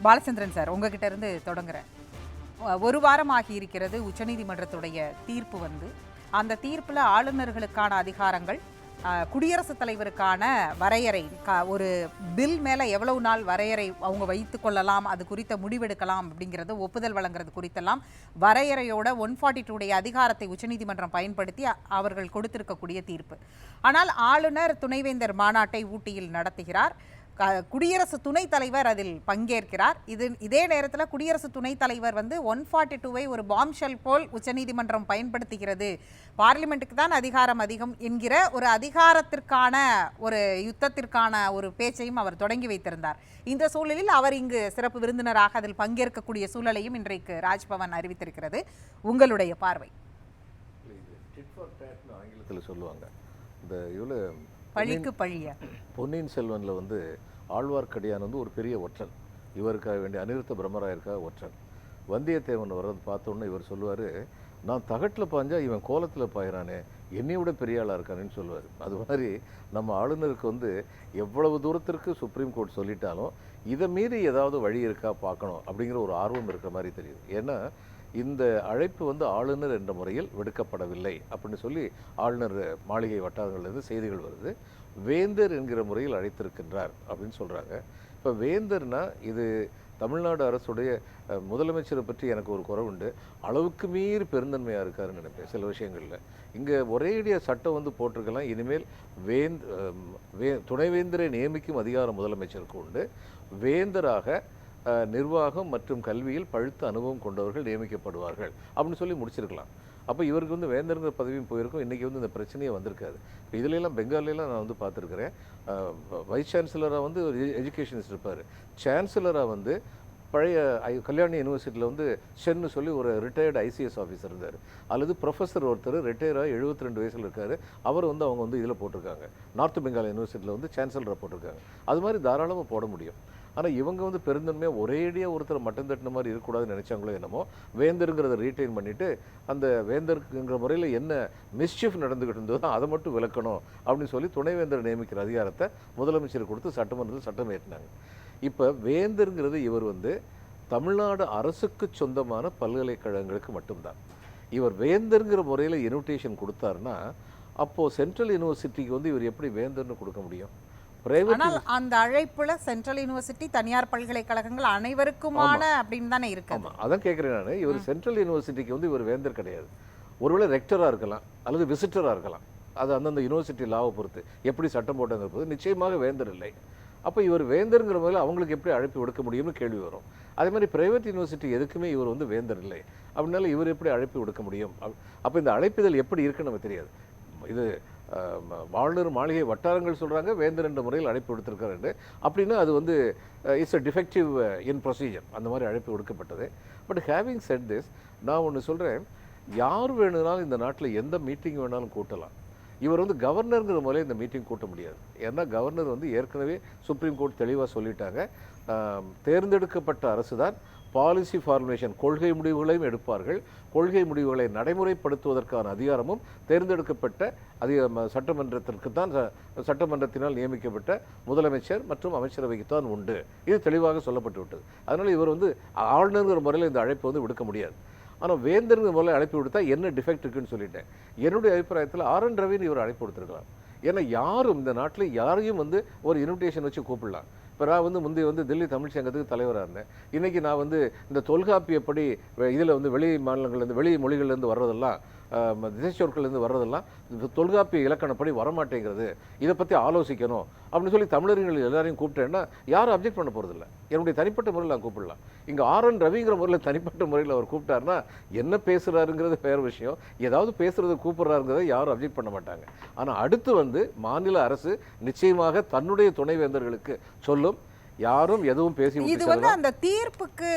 Balachandran sir, உங்ககிட்ட இருந்து தொடங்குறேன். ஒரு வாரம் ஆகி இருக்கிறது உச்சநீதிமன்றத்துடைய தீர்ப்பு வந்து. அந்த தீர்ப்பில் ஆளுநர்களுக்கான அதிகாரங்கள், குடியரசுத் தலைவருக்கான வரையறை, ஒரு பில் மேலே எவ்வளவு நாள் வரையறை அவங்க வைத்து கொள்ளலாம், அது குறித்த முடிவெடுக்கலாம் அப்படிங்கிறது, ஒப்புதல் வழங்குறது குறித்தெல்லாம் வரையறையோட 142 அதிகாரத்தை உச்சநீதிமன்றம் பயன்படுத்தி அவர்கள் கொடுத்திருக்கக்கூடிய தீர்ப்பு. ஆனால் ஆளுநர் துணைவேந்தர் மாநாட்டை ஊட்டியில் நடத்துகிறார். குடியரசு துணைத் தலைவர் அதில் பங்கேற்கிறார். இதே நேரத்தில் குடியரசு துணைத் தலைவர் வந்து 142வை ஒரு பாம்ஷெல் போல் உச்சநீதிமன்றம் பயன்படுத்துகிறது, பார்லிமெண்ட்டுக்கு தான் அதிகாரம் அதிகம் என்கிற ஒரு அதிகாரத்திற்கான ஒரு யுத்தத்திற்கான ஒரு பேச்சையும் அவர் தொடங்கி வைத்திருந்தார். இந்த சூழலில் அவர் இங்கு சிறப்பு விருந்தினராக அதில் பங்கேற்கக்கூடிய சூழலையும் இன்றைக்கு ராஜ்பவன் அறிவித்திருக்கிறது. உங்களுடைய பார்வை? ஆங்கிலத்தில் சொல்லுவாங்க, இந்த இவ்வளோ பழிக்கு பழிய. பொன்னியின் செல்வனில் வந்து ஆழ்வார்க்கடியான் வந்து ஒரு பெரிய ஒற்றன், இவருக்காக வேண்டிய அனிருத்த பிரம்மராயருக்காக ஒற்றன். வந்தியத்தேவன் வர்றது பார்த்தோன்னே இவர் சொல்லுவார், நான் தகட்டில் பாஞ்சா இவன் கோலத்தில் பாயிறானே, என்னை விட பெரிய ஆளாக இருக்கானேன்னு சொல்லுவார். அது மாதிரி நம்ம ஆளுநருக்கு வந்து எவ்வளவு தூரத்திற்கு சுப்ரீம் கோர்ட் சொல்லிட்டாலும் இதை மீறி ஏதாவது வழி இருக்கா பார்க்கணும் அப்படிங்கிற ஒரு ஆர்வம் இருக்கிற மாதிரி தெரியுது. ஏன்னா இந்த அழைப்பு வந்து ஆளுநர் என்ற முறையில் விடுக்கப்படவில்லை அப்படின்னு சொல்லி ஆளுநர் மாளிகை வட்டாரங்கள்லேருந்து செய்திகள் வருது. வேந்தர் என்கிற முறையில் அழைத்திருக்கின்றார் அப்படின்னு சொல்கிறாங்க. இப்போ வேந்தர்னா இது தமிழ்நாடு அரசுடைய முதலமைச்சரை பற்றி எனக்கு ஒரு குறை உண்டு, அளவுக்கு மீறி பெருந்தன்மையாக இருக்காருன்னு நினைப்பேன் சில விஷயங்களில். இங்கே ஒரேடியாக சட்டம் வந்து போட்டிருக்கலாம், இனிமேல் துணைவேந்தரை நியமிக்கும் அதிகாரம் முதலமைச்சருக்கு உண்டு, வேந்தராக நிர்வாகம் மற்றும் கல்வியில் பழுத்த அனுபவம் கொண்டவர்கள் நியமிக்கப்படுவார்கள் அப்படின்னு சொல்லி முடிச்சிருக்கலாம். அப்போ இவருக்கு வந்து வேந்தருங்கிற பதவியும் போயிருக்கும், இன்றைக்கி வந்து இந்த பிரச்சனையே வந்திருக்காது. இப்போ இதுலெல்லாம் பெங்காலிலாம் நான் வந்து பார்த்துருக்குறேன், வைஸ் சான்சலராக வந்து ஒரு எஜுகேஷனிஸ்ட் இருப்பார், சான்சலராக வந்து பழைய கல்யாணி யூனிவர்சிட்டியில் வந்து சென்னு சொல்லி ஒரு ரிட்டையர்டு ஐசிஎஸ் ஆஃபீஸர் இருந்தார், அல்லது ப்ரொஃபஸர் ஒருத்தர் ரிட்டையராக 72 வயசில் இருக்கார், அவர் வந்து அவங்க வந்து இதில் போட்டிருக்காங்க, நார்த் பெங்கால் யூனிவர்சிட்டியில் வந்து சான்சலராக போட்டிருக்காங்க. அது மாதிரி தாராளமாக போட முடியும். ஆனால் இவங்க வந்து பெருந்தன்மையாக ஒரேடியாக ஒருத்தர் மட்டம் தட்டின மாதிரி இருக்கக்கூடாதுன்னு நினச்சாங்களோ என்னமோ, வேந்தருங்கிறத ரீட்டைன் பண்ணிவிட்டு அந்த வேந்தருங்கிற முறையில் என்ன மிஸ்chief நடந்துக்கிட்டு இருந்ததோ அதை மட்டும் விளக்கணும் அப்படின்னு சொல்லி துணைவேந்தர் நியமிக்கிற அதிகாரத்தை முதலமைச்சர் கொடுத்து சட்டமன்றத்தில் சட்டம் ஏற்றினாங்க. இப்போ வேந்தருங்கிறது இவர் வந்து தமிழ்நாடு அரசுக்கு சொந்தமான பல்கலைக்கழகங்களுக்கு மட்டும்தான். இவர் வேந்தருங்கிற முறையில் இன்விடேஷன் கொடுத்தாருன்னா அப்போது சென்ட்ரல் யூனிவர்சிட்டிக்கு வந்து இவர் எப்படி வேந்தர்னு கொடுக்க முடியும்? ஆனால் அந்த அழைப்புல சென்ட்ரல் யூனிவர்சிட்டி, தனியார் பல்கலைக்கழகங்கள் அனைவருக்குமான அப்படின்னு தானே இருக்கு. ஆமாம், அதான் கேட்குறேன் நான். இவர் சென்ட்ரல் யூனிவர்சிட்டிக்கு வந்து இவர் வேந்தர் கிடையாது. ஒருவேளை ரெக்டராக இருக்கலாம் அல்லது விசிட்டராக இருக்கலாம், அது அந்தந்த யூனிவர்சிட்டி லாவை பொறுத்து எப்படி சட்டம் போட்டாங்க போது நிச்சயமாக வேந்தர் இல்லை. அப்போ இவர் வேந்தருங்கிற போது அவங்களுக்கு எப்படி அழைப்பு விடுக்க முடியும்னு கேள்வி வரும். அதே மாதிரி பிரைவேட் யூனிவர்சிட்டி எதுக்குமே இவர் வந்து வேந்தர் இல்லை, அப்படின்னால இவர் எப்படி அழைப்பு விடுக்க முடியும்? அப்போ இந்த அழைப்பிதழ் எப்படி இருக்குன்னு நமக்கு தெரியாது. இது ஆளுநர் மாளிகை வட்டாரங்கள் சொல்கிறாங்க வேந்தர் என்ற முறையில் அழைப்பு விடுத்திருக்காரு அப்படின்னா அது வந்து it's a defective in procedure, அந்த மாதிரி அழைப்பு விடுக்கப்பட்டது. பட் ஹேவிங் செட் திஸ், நான் ஒன்று சொல்கிறேன், யார் வேணுனாலும் இந்த நாட்டில் எந்த மீட்டிங் வேணாலும் கூட்டலாம். இவர் வந்து கவர்னருங்கிற முறையில் இந்த மீட்டிங் கூட்ட முடியாது. ஏன்னா கவர்னர் வந்து ஏற்கனவே சுப்ரீம் கோர்ட் தெளிவாக சொல்லிட்டாங்க, தேர்ந்தெடுக்கப்பட்ட அரசு தான் பாலிசி ஃபார்முலேஷன், கொள்கை முடிவுகளையும் எடுப்பார்கள், கொள்கை முடிவுகளை நடைமுறைப்படுத்துவதற்கான அதிகாரமும் தேர்ந்தெடுக்கப்பட்ட சட்டமன்றத்திற்கு தான், சட்டமன்றத்தினால் நியமிக்கப்பட்ட முதலமைச்சர் மற்றும் அமைச்சரவைக்கு தான் உண்டு. இது தெளிவாக சொல்லப்பட்டு விட்டது. அதனால் இவர் வந்து ஆளுநருங்கிற முறையில் இந்த அழைப்பு வந்து விடுக்க முடியாது. ஆனால் வேந்தருங்கிற முறையில் அழைப்பு விடுத்தா என்ன டிஃபெக்ட் இருக்குன்னு சொல்லிட்டேன். என்னுடைய அபிப்பிராயத்தில் RN ரவின்னு இவர் அழைப்பு கொடுத்துருக்கலாம். ஏன்னா யாரும் இந்த நாட்டில் யாரையும் வந்து ஒரு இன்விடேஷன் வச்சு கூப்பிடலாம். இப்போ நான் வந்து முந்தைய வந்து தில்லி தமிழ் சங்கத்துக்கு தலைவராக இருந்தேன். இன்றைக்கி நான் வந்து இந்த தொல்காப்பியப்படி இதில் வந்து வெளி மாநிலங்கள்லேருந்து வெளி மொழிகள்லேருந்து வர்றதெல்லாம், திசைச்சொற்கள்லேருந்து வர்றதெல்லாம் தொல்காப்பிய இலக்கணப்படி வரமாட்டேங்கிறது, இதை பற்றி ஆலோசிக்கணும் அப்படின்னு சொல்லி தமிழர்கள் எல்லாரையும் கூப்பிட்டேன்னா யாரும் அப்ஜெக்ட் பண்ண போகிறதில்ல. என்னுடைய தனிப்பட்ட முறையில் நான் கூப்பிடலாம். இங்கே RN ரவிங்கிற முறையில் தனிப்பட்ட முறையில் அவர் கூப்பிட்டாருன்னா என்ன பேசுகிறாருங்கிறது வேறு விஷயம், ஏதாவது பேசுகிறத கூப்பிட்றாருங்கிறத யாரும் அப்ஜெக்ட் பண்ண மாட்டாங்க. ஆனால் அடுத்து வந்து மாநில அரசு நிச்சயமாக தன்னுடைய துணைவேந்தர்களுக்கு சொல்லும், யாரும் எதுவும் பேசி. இது வந்து அந்த தீர்ப்புக்கு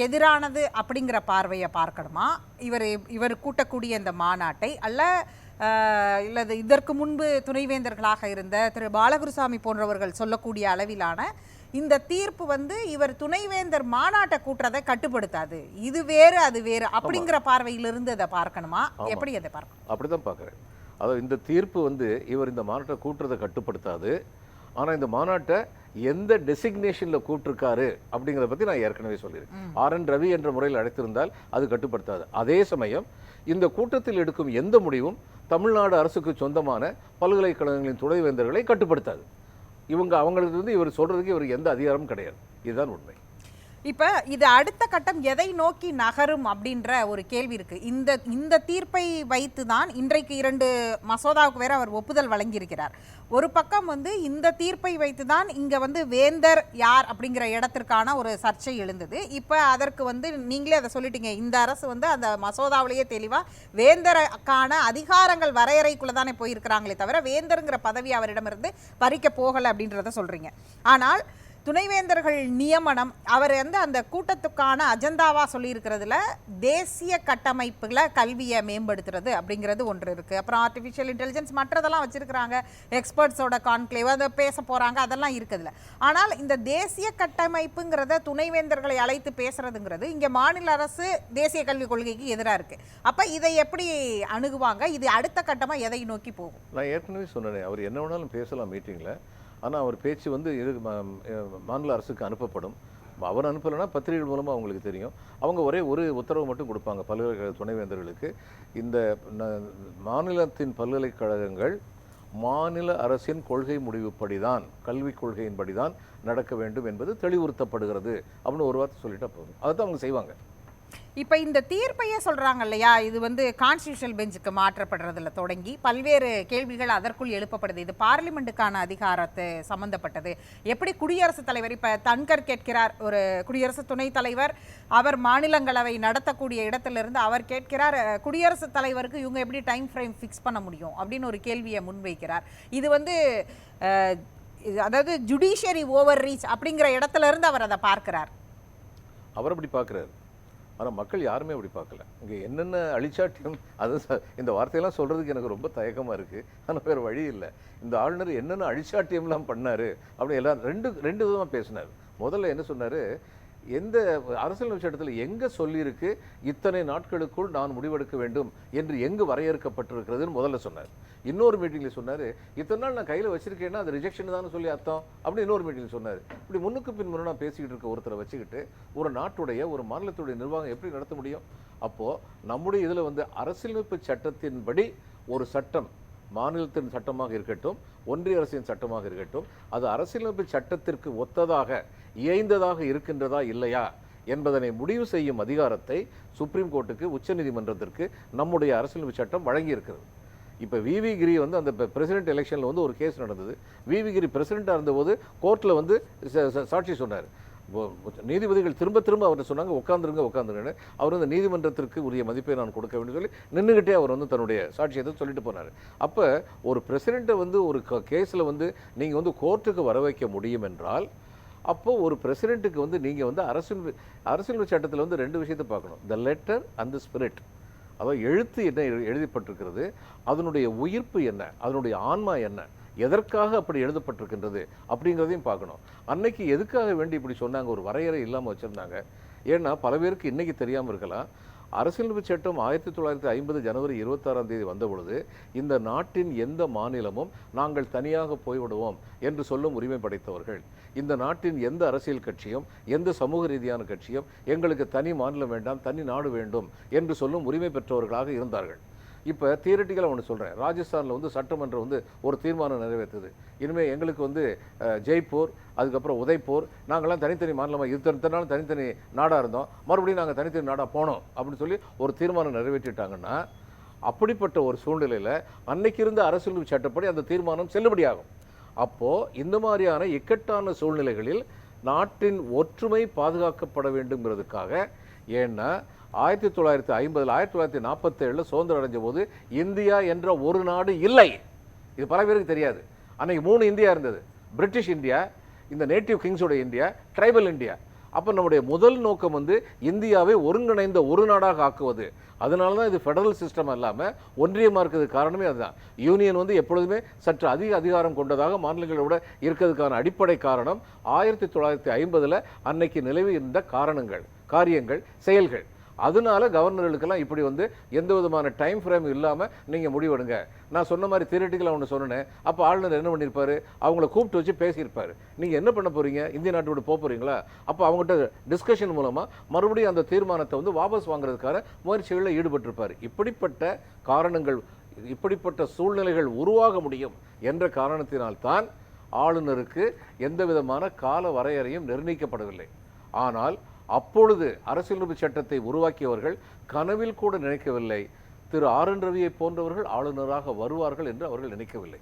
எதிரானது அப்படிங்கிற பார்வையை பார்க்கணுமா இவர் கூட்டக்கூடிய இந்த மாநாட்டை, அல்ல இதற்கு முன்பு துணைவேந்தர்களாக இருந்த திரு பாலகுருசாமி போன்றவர்கள் சொல்லக்கூடிய அளவிலான இந்த தீர்ப்பு வந்து இவர் துணைவேந்தர் மாநாட்டை கூட்டுறதை கட்டுப்படுத்தாது, இது வேறு அது வேறு அப்படிங்கிற பார்வையிலிருந்து அதை பார்க்கணுமா? எப்படி அதை பார்க்கணும்? அப்படிதான் பார்க்குறேன். அதாவது இந்த தீர்ப்பு வந்து இவர் இந்த மாநாட்டை கூட்டுறதை கட்டுப்படுத்தாது, ஆனால் இந்த மாநாட்டை எந்த டெசிக்னேஷனில் கூப்பிட்டுருக்காரு அப்படிங்கிறத பற்றி நான் ஏற்கனவே சொல்லியிருக்கேன். RN ரவி என்ற முறையில் அழைத்திருந்தால் அது கட்டுப்படுத்தாது. அதே சமயம் இந்த கூட்டத்தில் எடுக்கும் எந்த முடிவும் தமிழ்நாடு அரசுக்கு சொந்தமான பல்கலைக்கழகங்களின் துணைவேந்தர்களை கட்டுப்படுத்தாது. அவங்களுக்கு இவர் சொல்றதுக்கு இவருக்கு எந்த அதிகாரமும் கிடையாது. இதுதான் உண்மை. இப்ப இது அடுத்த கட்டம் எதை நோக்கி நகரும் அப்படின்ற ஒரு கேள்வி இருக்கு. இந்த தீர்ப்பை வைத்து தான் இன்றைக்கு 2 மசோதாவுக்கு வேற அவர் ஒப்புதல் வழங்கியிருக்கிறார். ஒரு பக்கம் இந்த தீர்ப்பை வைத்து தான் இங்க வேந்தர் யார் அப்படிங்கிற இடத்திற்கான ஒரு சர்ச்சை எழுந்தது. இப்ப அதற்கு நீங்களே அதை சொல்லிட்டீங்க. இந்த அரசு அந்த மசோதாவிலேயே தெளிவா வேந்தருக்கான அதிகாரங்கள் வரையறைக்குள்ள தானே போயிருக்கிறாங்களே தவிர வேந்தருங்கிற பதவி அவரிடமிருந்து பறிக்க போகல அப்படின்றத சொல்றீங்க. ஆனால் துணைவேந்தர்கள் நியமனம் அவர் அந்த கூட்டத்துக்கான அஜெண்டாவா சொல்லியிருக்கிறதுல தேசிய கட்டமைப்புல கல்வியை மேம்படுத்துறது அப்படிங்கிறது ஒன்று இருக்கு. அப்புறம் ஆர்டிஃபிஷியல் இன்டெலிஜென்ஸ் மற்றதெல்லாம் வச்சிருக்கிறாங்க, எக்ஸ்பர்ட்ஸோட கான்க்ளேவ் அதை பேச போறாங்க, அதெல்லாம் இருக்குதுல. ஆனால் இந்த தேசிய கட்டமைப்புங்கிறத துணைவேந்தர்களை அழைத்து பேசுறதுங்கிறது இங்க மாநில அரசு தேசிய கல்விக் கொள்கைக்கு எதிராக இருக்கு. அப்ப இதை எப்படி அணுகுவாங்க? இது அடுத்த கட்டமா எதை நோக்கி போகும்? நான் ஏற்கனவே சொன்னேன், அவர் என்ன வேணாலும் பேசலாம் மீட்டிங்கில். ஆனால் அவர் பேச்சு மாநில அரசுக்கு அனுப்பப்படும். அவர் அனுப்பலைன்னா பத்திரிகை மூலமாக அவங்களுக்கு தெரியும். அவங்க ஒரு உத்தரவு மட்டும் கொடுப்பாங்க பல்கலைக்கழக துணைவேந்தர்களுக்கு. இந்த மாநிலத்தின் பல்கலைக்கழகங்கள் மாநில அரசின் கொள்கை முடிவுப்படிதான், கல்விக் கொள்கையின்படிதான் நடக்க வேண்டும் என்பது தெளிவுறுத்தப்படுகிறது அப்படின்னு ஒரு வார்த்தை சொல்லிட்டா போதும். அதுதான் அவங்க செய்வாங்க. இப்போ இந்த தீர்ப்பையே சொல்றாங்க இல்லையா, இது கான்ஸ்டிடியூஷனல் பெஞ்சுக்கு மாற்றப்படுறதுல தொடங்கி பல்வேறு கேள்விகள் அதற்குள் எழுப்பப்படுது. இது பார்லிமெண்ட்டுக்கான அதிகாரத்தை சம்பந்தப்பட்டது. எப்படி குடியரசுத் தலைவர் இப்ப தன்கர் கேட்கிறார், ஒரு குடியரசு துணைத் தலைவர் அவர் மாநிலங்களவை நடத்தக்கூடிய இடத்திலிருந்து அவர் கேட்கிறார், குடியரசுத் தலைவருக்கு இவங்க எப்படி டைம் ஃப்ரேம் ஃபிக்ஸ் பண்ண முடியும் அப்படின்னு ஒரு கேள்வியை முன்வைக்கிறார். இது அதாவது ஜுடிஷியரி ஓவர் ரீச் அப்படிங்கிற இடத்துல இருந்து அவர் அதை பார்க்கிறார். அவர் அப்படி பார்க்குறாரு. ஆனால் மக்கள் யாருமே அப்படி பார்க்கல. இங்கே என்னென்ன அழிச்சாட்டியம், அது இந்த வார்த்தையெல்லாம் சொல்கிறதுக்கு எனக்கு ரொம்ப தயக்கமாக இருக்குது. ஆனால் வேறு வழி இல்லை. இந்த ஆளுநர் என்னென்ன அழிச்சாட்டியம்லாம் பண்ணார் அப்படி எல்லாம் ரெண்டு விதமாக பேசினார். முதல்ல என்ன சொன்னார், எந்த அரசியல் சட்டத்தில் எங்கே சொல்லியிருக்கு இத்தனை நாட்களுக்குள் நான் முடிவெடுக்க வேண்டும் என்று எங்கு வரையறுக்கப்பட்டிருக்கிறதுன்னு முதல்ல சொன்னார். இன்னொரு மீட்டிங்கில் சொன்னார், இத்தனை நாள் நான் கையில் வச்சிருக்கேன்னா அது ரிஜெக்ஷன் தான் சொல்லி அர்த்தம் அப்படின்னு இன்னொரு மீட்டிங்கில் சொன்னார். இப்படி முன்னுக்கு பின் முன்னா பேசிக்கிட்டு இருக்க ஒருத்தரை வச்சுக்கிட்டு ஒரு நாட்டுடைய ஒரு மாநிலத்துடைய நிர்வாகம் எப்படி நடத்த முடியும்? அப்போது நம்முடைய இதில் அரசியலமைப்பு சட்டத்தின்படி ஒரு சட்டம் மாநிலத்தின் சட்டமாக இருக்கட்டும், ஒன்றிய அரசின் சட்டமாக இருக்கட்டும், அது அரசியலமைப்பு சட்டத்திற்கு ஒத்ததாக இயைந்ததாக இருக்கின்றதா இல்லையா என்பதனை முடிவு செய்யும் அதிகாரத்தை சுப்ரீம் கோர்ட்டுக்கு, உச்சநீதிமன்றத்திற்கு நம்முடைய அரசியலமைப்பு சட்டம் வழங்கி இருக்கிறது. இப்போ விவி கிரி அந்த பிரசிடென்ட் எலெக்ஷனில் ஒரு கேஸ் நடந்தது. விவி கிரி பிரசிடெண்ட்டாக இருந்தபோது கோர்ட்டில் சாட்சி சொன்னார். நீதிபதிகள் திரும்ப அவர்கிட்ட சொன்னாங்க, உட்காந்துருங்க. அவர் நீதிமன்றத்திற்கு உரிய மதிப்பை நான் கொடுக்க வேண்டும் சொல்லி நின்றுகிட்டே அவர் தன்னுடைய சாட்சியத்தை சொல்லிட்டு போனார். அப்போ ஒரு பிரசிடெண்ட்டை ஒரு கேஸில் நீங்கள் கோர்ட்டுக்கு வர வைக்க முடியும் என்றால், அப்போது ஒரு பிரசிடெண்ட்டுக்கு நீங்கள் அரசியல் சட்டத்தில் 2 விஷயத்தை பார்க்கணும். The letter and the spirit. அதாவது எழுத்து என்ன எழுதப்பட்டிருக்கிறது, அதனுடைய உயிர்ப்பு என்ன, அதனுடைய ஆன்மா என்ன, எதற்காக அப்படி எழுதப்பட்டிருக்கின்றது அப்படிங்கிறதையும் பார்க்கணும். அன்னைக்கு எதுக்காக வேண்டி இப்படி சொன்னாங்க, ஒரு வரையறை இல்லாமல் வச்சுருந்தாங்க. ஏன்னா பல பேருக்கு இன்றைக்கி தெரியாமல் இருக்கலாம், அரசியலமைப்பு சட்டம் 1950 ஜனவரி 26ஆம் தேதி வந்த பொழுது இந்த நாட்டின் எந்த மாநிலமும் நாங்கள் தனியாக போய்விடுவோம் என்று சொல்லும் உரிமை படைத்தவர்கள். இந்த நாட்டின் எந்த அரசியல் கட்சியும் எந்த சமூக ரீதியான கட்சியும் எங்களுக்கு தனி மாநிலம் வேண்டாம், தனி நாடு வேண்டும் என்று சொல்லும் உரிமை பெற்றவர்களாக இருந்தார்கள். இப்போ தியரட்டிக்கலாக ஒன்று சொல்கிறேன், ராஜஸ்தானில் சட்டமன்றம் ஒரு தீர்மானம் நிறைவேற்றுது, இனிமேல் எங்களுக்கு ஜெய்ப்பூர், அதுக்கப்புறம் உதய்பூர், நாங்கள்லாம் தனித்தனி மாநிலமாக இத்தனை நாள் தனித்தனி நாடாக இருந்தோம், மறுபடியும் நாங்கள் தனித்தனி நாடாக போனோம் அப்படின்னு சொல்லி ஒரு தீர்மானம் நிறைவேற்றிட்டாங்கன்னா, அப்படிப்பட்ட ஒரு சூழ்நிலையில் அன்னைக்கு இருந்த அரசியல் சட்டப்படி அந்த தீர்மானம் செல்லுபடியாகும். அப்போது இந்த மாதிரியான இக்கட்டான சூழ்நிலைகளில் நாட்டின் ஒற்றுமை பாதுகாக்கப்பட வேண்டுங்கிறதுக்காக, ஏன்னா 1950 1947 சுதந்திரம் அடைஞ்ச போது இந்தியா என்ற ஒரு நாடு இல்லை. இது பல பேருக்கு தெரியாது. அன்னைக்கு 3 இந்தியா இருந்தது, பிரிட்டிஷ் இந்தியா, இந்த நேட்டிவ் கிங்ஸோட இந்தியா, ட்ரைபல் இந்தியா. அப்போ நம்முடைய முதல் நோக்கம் இந்தியாவை ஒருங்கிணைந்த ஒரு நாடாக ஆக்குவது. அதனால தான் இது ஃபெடரல் சிஸ்டம் இல்லாமல் ஒன்றியமாக இருக்கிறது. காரணமே அதுதான். யூனியன் எப்பொழுதுமே சற்று அதிக அதிகாரம் கொண்டதாக மாநிலங்களோட இருக்கிறதுக்கான அடிப்படை காரணம் 1950 அன்னைக்கு நிலவி இருந்த காரணங்கள், காரியங்கள், செயல்கள். அதனால கவர்னர்களுக்கெல்லாம் இப்படி வந்து எந்த விதமான டைம் ஃப்ரேம் இல்லாமல் நீங்கள் முடிவெடுங்க. நான் சொன்ன மாதிரி தியரட்டிக்கலாக ஒன்று சொன்னேன். அப்போ ஆளுநர் என்ன பண்ணியிருப்பாரு, அவங்கள கூப்பிட்டு வச்சு பேசியிருப்பாரு. நீங்கள் என்ன பண்ண போகிறீங்க, இந்திய நாட்டு விட்டு போக போகிறீங்களா, அப்போ அவங்ககிட்ட டிஸ்கஷன் மூலமாக மறுபடியும் அந்த தீர்மானத்தை வந்து வாபஸ் வாங்குறதுக்கான முயற்சிகளில் ஈடுபட்டிருப்பார். இப்படிப்பட்ட காரணங்கள், இப்படிப்பட்ட சூழ்நிலைகள் உருவாக முடியும் என்ற காரணத்தினால்தான் ஆளுநருக்கு எந்த விதமான கால வரையறையும் நிர்ணயிக்கப்படவில்லை. ஆனால் அப்பொழுது அரசியலமைப்பு சட்டத்தை உருவாக்கியவர்கள் கனவில் கூட நினைக்கவில்லை திரு ஆர்.என். ரவியை போன்றவர்கள் ஆளுநராக வருவார்கள் என்று அவர்கள் நினைக்கவில்லை.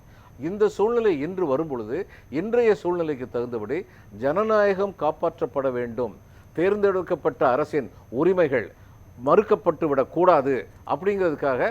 இந்த சூழ்நிலை இன்று வரும்பொழுது இன்றைய சூழ்நிலைக்கு தகுந்தபடி ஜனநாயகம் காப்பாற்றப்பட வேண்டும், தேர்ந்தெடுக்கப்பட்ட அரசின் உரிமைகள் மறுக்கப்பட்டு விடக்கூடாது அப்படிங்கிறதுக்காக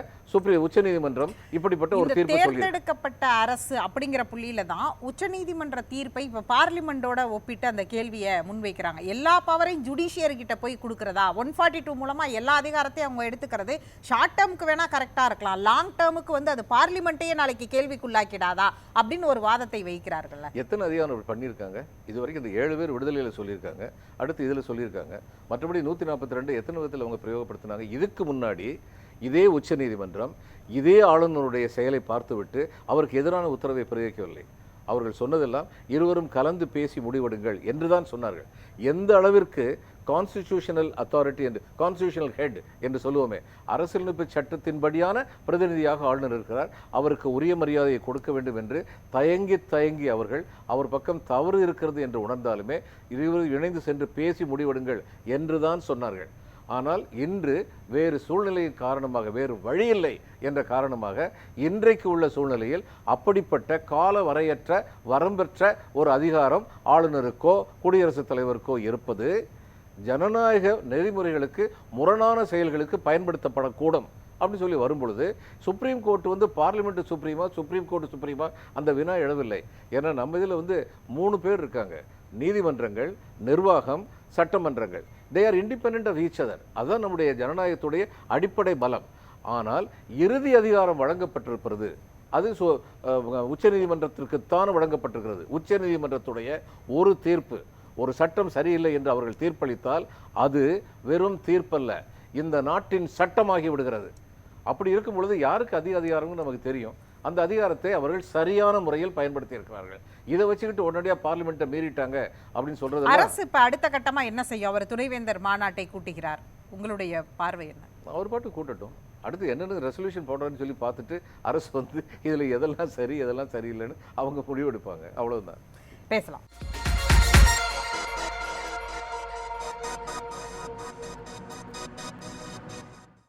உச்சநீதிமன்றம் இப்படிப்பட்ட ஒரு தீர்ப்பு சொல்லியிருக்கு. தேர்ந்தெடுக்கப்பட்ட அரசு அப்படிங்கிற புள்ளியில தான் உச்சநீதிமன்ற தீர்ப்பை இப்ப பார்லிமெண்டோட ஒப்பிட்டு அந்த கேள்வியை முன்வைக்கிறாங்க. எல்லா பவரையும் ஜுடிஷியரி கிட்ட போய் கொடுக்கறதா, 142 மூலமா எல்லா அதிகாரத்தையும் அவங்க எடுத்துக்கிறது ஷார்ட் டேர்முக்கு வேணா கரெக்டா இருக்கலாம், லாங் டேர்முக்கு வந்து அது பார்லிமெண்ட்டையே நாளைக்கு கேள்விக்குள்ளாக்கிடாதா அப்படின்னு ஒரு வாதத்தை வைக்கிறார்கள். எத்தனை அதிகாரம் பண்ணியிருக்காங்க இது வரைக்கும்? இந்த 7 பேர் விடுதலையில் சொல்லியிருக்காங்க, அடுத்து இதில் சொல்லியிருக்காங்க. மற்றபடி 142 எத்தனை விதத்தில் அவங்க பிரயோகப்படுத்தினாங்க? இதுக்கு முன்னாடி இதே உச்சநீதிமன்றம் இதே ஆளுநருடைய செயலை பார்த்துவிட்டு அவருக்கு எதிரான உத்தரவை பிறப்பிக்கவில்லை. அவர்கள் சொன்னதெல்லாம் இருவரும் கலந்து பேசி முடிவெடுங்கள் என்றுதான் சொன்னார்கள். எந்த அளவிற்கு கான்ஸ்டிடியூஷனல் அத்தாரிட்டி என்று, கான்ஸ்டிடியூஷனல் ஹெட் என்று சொல்லுவோமே, அரசியலமைப்பு சட்டத்தின்படியான பிரதிநிதியாக ஆளுநர் இருக்கிறார், அவருக்கு உரிய மரியாதையை கொடுக்க வேண்டும் என்று தயங்கி அவர்கள் அவர் பக்கம் தவறு இருக்கிறது என்று உணர்ந்தாலுமே இருவரும் இணைந்து சென்று பேசி முடிவெடுங்கள் என்றுதான் சொன்னார்கள். ஆனால் இன்று வேறு சூழ்நிலையின் காரணமாக, வேறு வழியில்லை என்ற காரணமாக இன்றைக்கு உள்ள சூழ்நிலையில் அப்படிப்பட்ட கால வரையற்ற வரம்பற்ற ஒரு அதிகாரம் ஆளுநருக்கோ குடியரசுத் தலைவருக்கோ இருப்பது ஜனநாயக நெறிமுறைகளுக்கு முரணான செயல்களுக்கு பயன்படுத்தப்படக்கூடும் அப்படின்னு சொல்லி வரும்பொழுது சுப்ரீம் கோர்ட் வந்து பார்லிமெண்ட் சுப்ரீமா, சுப்ரீம் கோர்ட் சுப்ரீமா, அந்த வினா எழவில்லை. ஏன்னா நம்ம இதில் வந்து 3 பேர் இருக்காங்க, நீதிமன்றங்கள், நிர்வாகம், சட்டமன்றங்கள். They are independent of each other. அதுதான் நம்முடைய ஜனநாயகத்துடைய அடிப்படை பலம். ஆனால் இறுதி அதிகாரம் வழங்கப்பட்டிருப்பது அது உச்சநீதிமன்றத்திற்குத்தான் வழங்கப்பட்டிருக்கிறது. உச்சநீதிமன்றத்துடைய ஒரு தீர்ப்பு, ஒரு சட்டம் சரியில்லை என்று அவர்கள் தீர்ப்பளித்தால் அது வெறும் தீர்ப்பல்ல, இந்த நாட்டின் சட்டமாகி விடுகிறது. அப்படி இருக்கும் பொழுது யாருக்கு அதிகாரம்னு நமக்கு தெரியும். அந்த அதிகாரத்தை அவர்கள் சரியான முறையில் பயன்படுத்தி இருக்கிறார்கள். இதை வச்சுக்கிட்டு உடனடியாக பார்லிமெண்ட்டை மீறிட்டாங்க அப்படின்னு சொல்றது. அரசு இப்ப அடுத்த கட்டமா என்ன செய்யும்? அவர் துணைவேந்தர் மாநாட்டை கூட்டுகிறார், உங்களுடைய பார்வை என்ன? அவர் பாட்டு கூட்டட்டும், அடுத்து என்னென்ன ரெசல்யூஷன் போடுறான்னு சொல்லி பார்த்துட்டு அரசு வந்து இதில் எதெல்லாம் சரி எதெல்லாம் சரியில்லைன்னு அவங்க முடிவெடுப்பாங்க. அவ்வளவுதான். பேசலாம்.